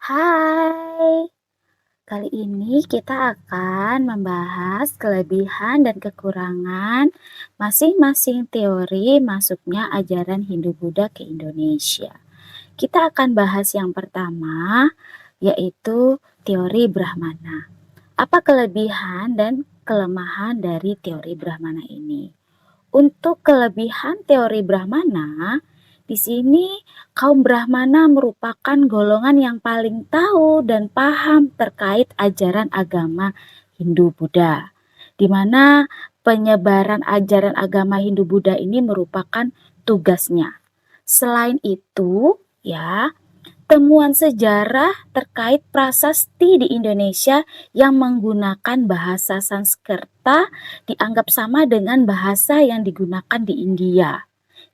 Hai, kali ini kita akan membahas kelebihan dan kekurangan masing-masing teori masuknya ajaran Hindu-Buddha ke Indonesia. Kita akan bahas yang pertama, yaitu teori Brahmana. Apa kelebihan dan kelemahan dari teori Brahmana ini? Untuk kelebihan teori Brahmana, di sini kaum Brahmana merupakan golongan yang paling tahu dan paham terkait ajaran agama Hindu-Buddha, di mana penyebaran ajaran agama Hindu-Buddha ini merupakan tugasnya. Selain itu, temuan sejarah terkait prasasti di Indonesia yang menggunakan bahasa Sanskerta dianggap sama dengan bahasa yang digunakan di India.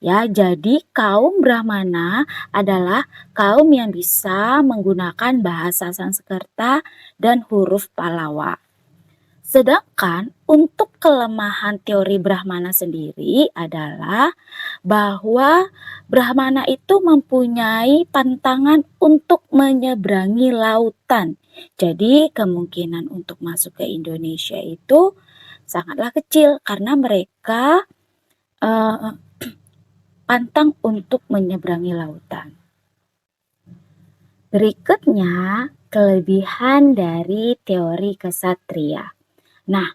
Jadi kaum Brahmana adalah kaum yang bisa menggunakan bahasa Sanskerta dan huruf Pallawa. Sedangkan untuk kelemahan teori Brahmana sendiri adalah bahwa Brahmana itu mempunyai pantangan untuk menyeberangi lautan. Jadi kemungkinan untuk masuk ke Indonesia itu sangatlah kecil karena mereka pantang untuk menyeberangi lautan. Berikutnya, kelebihan dari teori kesatria. Nah,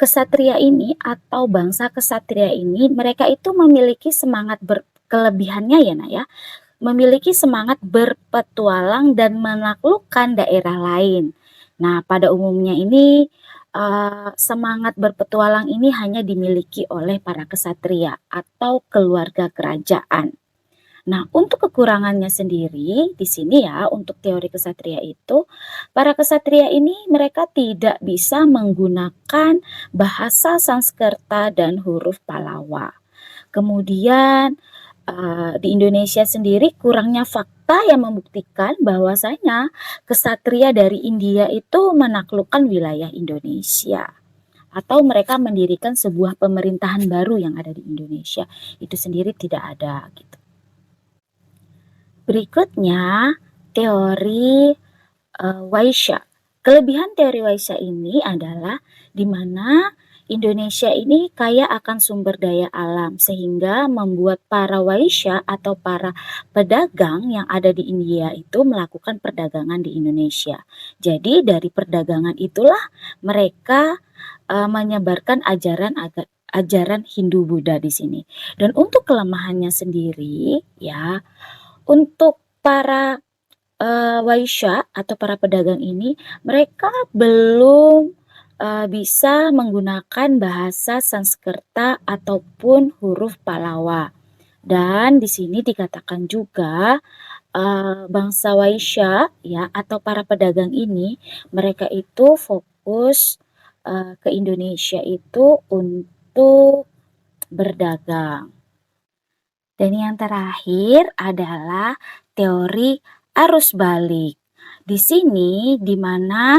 kesatria ini atau bangsa kesatria ini mereka itu memiliki semangat kelebihannya memiliki semangat berpetualang dan menaklukkan daerah lain. Nah, pada umumnya ini semangat berpetualang ini hanya dimiliki oleh para kesatria atau keluarga kerajaan. Nah, untuk kekurangannya sendiri di sini untuk teori kesatria itu, para kesatria ini mereka tidak bisa menggunakan bahasa Sanskerta dan huruf Pallawa. Kemudian di Indonesia sendiri kurangnya fakta yang membuktikan bahwasanya kesatria dari India itu menaklukkan wilayah Indonesia. Atau mereka mendirikan sebuah pemerintahan baru yang ada di Indonesia. Itu sendiri tidak ada gitu. Berikutnya, teori Waisya. Kelebihan teori Waisya ini adalah di mana Indonesia ini kaya akan sumber daya alam sehingga membuat para Waisya atau para pedagang yang ada di India itu melakukan perdagangan di Indonesia. Jadi dari perdagangan itulah mereka menyebarkan ajaran Hindu-Buddha di sini. Dan untuk kelemahannya sendiri untuk para Waisya atau para pedagang ini, mereka belum bisa menggunakan bahasa Sanskerta ataupun huruf Pallawa. Dan di sini dikatakan juga bangsa Waisya atau para pedagang ini, mereka itu fokus ke Indonesia itu untuk berdagang. Dan yang terakhir adalah teori arus balik. Di sini di mana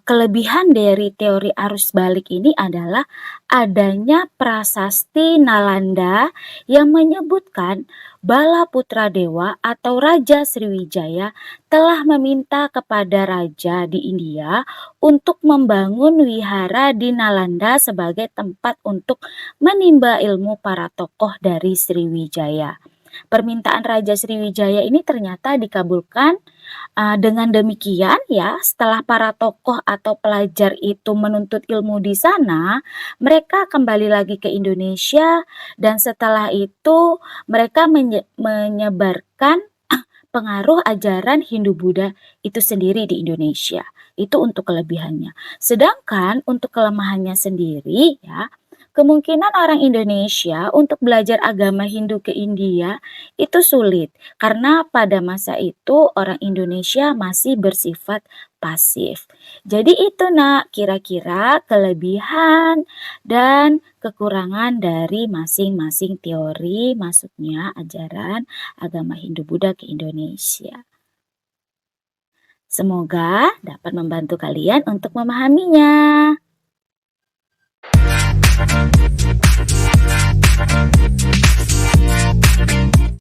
kelebihan dari teori arus balik ini adalah adanya prasasti Nalanda yang menyebutkan Bala Putra Dewa atau Raja Sriwijaya telah meminta kepada raja di India untuk membangun wihara di Nalanda sebagai tempat untuk menimba ilmu para tokoh dari Sriwijaya. Permintaan Raja Sriwijaya ini ternyata dikabulkan. Dengan demikian setelah para tokoh atau pelajar itu menuntut ilmu di sana, mereka kembali lagi ke Indonesia dan setelah itu mereka menyebarkan pengaruh ajaran Hindu-Buddha itu sendiri di Indonesia. Itu untuk kelebihannya. Sedangkan untuk kelemahannya sendiri ya, kemungkinan orang Indonesia untuk belajar agama Hindu ke India itu sulit karena pada masa itu orang Indonesia masih bersifat pasif. Jadi itu Nak, kira-kira kelebihan dan kekurangan dari masing-masing teori masuknya ajaran agama Hindu-Buddha ke Indonesia. Semoga dapat membantu kalian untuk memahaminya.